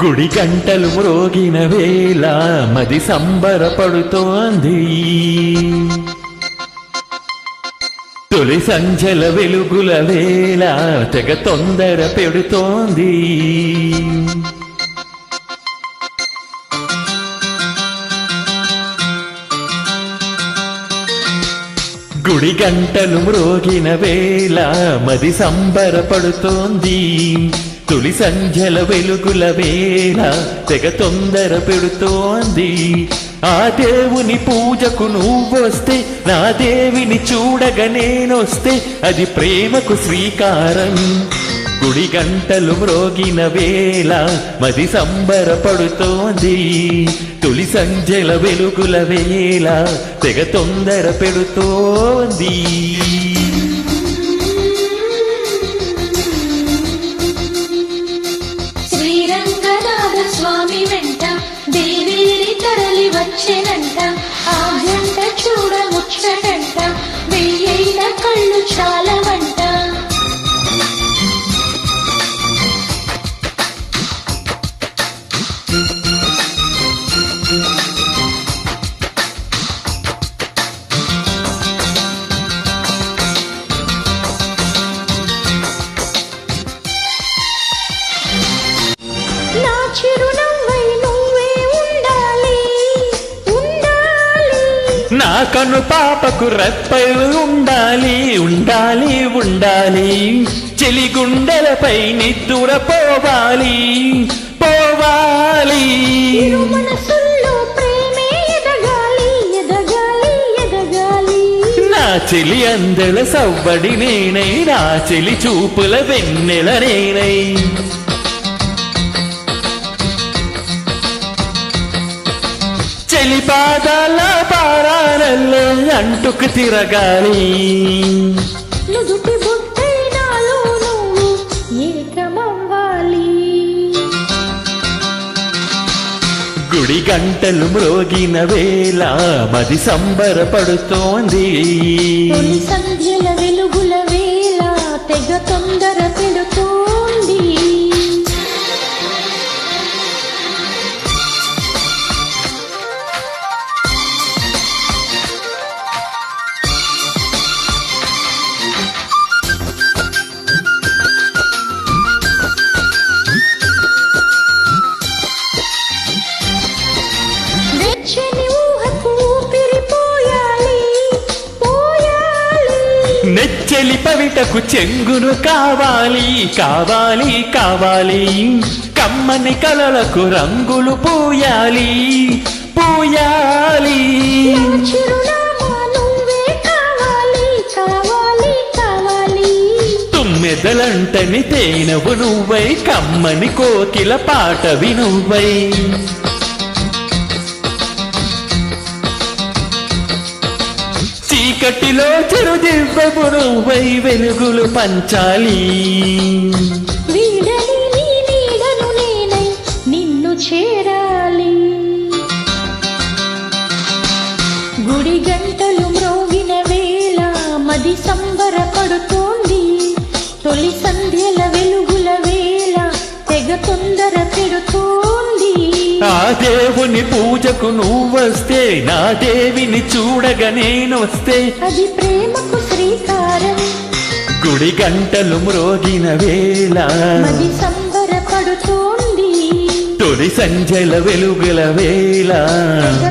గుడి గంటలు మ్రోగిన వేళ మది సంబరపడుతోంది. తొలి సంధ్యల వెలుగుల వేళ తెగ తొందర పెడుతోంది. గుడి గంటలు మ్రోగిన వేళ మది సంబరపడుతోంది. తొలి సంధ్యల వెలుగుల వేళ తెగ తొందర పెడుతోంది. ఆ దేవుని పూజకు నువ్వొస్తే, నా దేవిని చూడగా నేనొస్తే, అది ప్రేమకు శ్రీకారం. గుడి గంటలు మ్రోగిన వేళ మది సంబరపడుతోంది. తొలి సంధ్యల వెలుగుల వేళ తెగ తొందర పెడుతోంది. స్వామి వెంట దేవేరి తరలి వచ్చెనంట. ఆ గంట చూడ ముచ్చటంట, వెయ్యైన కళ్ళు చాలవంట. నా చిరునవ్వై నువ్వే ఉండాలి, ఉండాలి. నా కను పాపకు రెప్పలు ఉండాలి, ఉండాలి, ఉండాలి. చెలి గుండెలపై నిద్దుర పోవాలి, పోవాలి. మనసుల్లో ప్రేమే ఎదగాలి, ఎదగాలి, ఎదగాలి. నా చెలి అందెల సవ్వడి నేనై, నా చెలి చూపుల వెన్నెల నేనై. చెలి పాదాల పారాలలో అంటుకు తిరగాలి. నుదుటి బుట్టై నాలో నువ్వు ఏకమవ్వాలి. గుడి గంటలు మ్రోగిన వేళ మది సంబరపడుతోంది. తొలి సంధ్యల వెలుగుల వేళ తెగ తొందర పెడుతోంది. నెచ్చెలి పవిటకు చెంగును కావాలి, కావాలి, కావాలి. కమ్మని కలలకు రంగులు పూయాలి, పూయాలి. తుమ్మెదలంటని తేనవు నువ్వై, కమ్మని కోకిల పాటవి నువ్వై. చీకటిలో చిరుదివ్వపు నువ్వై వెలుగులు పంచాలి. వీడని నీ నీడను నేనై నిన్ను చేరాలి. గుడి గంటలు మ్రోగిన వేళ మది సంబరపడుతోంది. తొలి సంధ్యల వెలుగుల వేళ తెగ తొందర పెడుతోంది. ఆ దేవుని పూజకు నువ్వొస్తే, నా దేవిని చూడగా నేనొస్తే, అది ప్రేమకు శ్రీకారం. గుడి గంటలు మ్రోగిన వేళ మది సంబరపడుతోంది. తొలి సంధ్యల వెలుగుల వేళ తెగ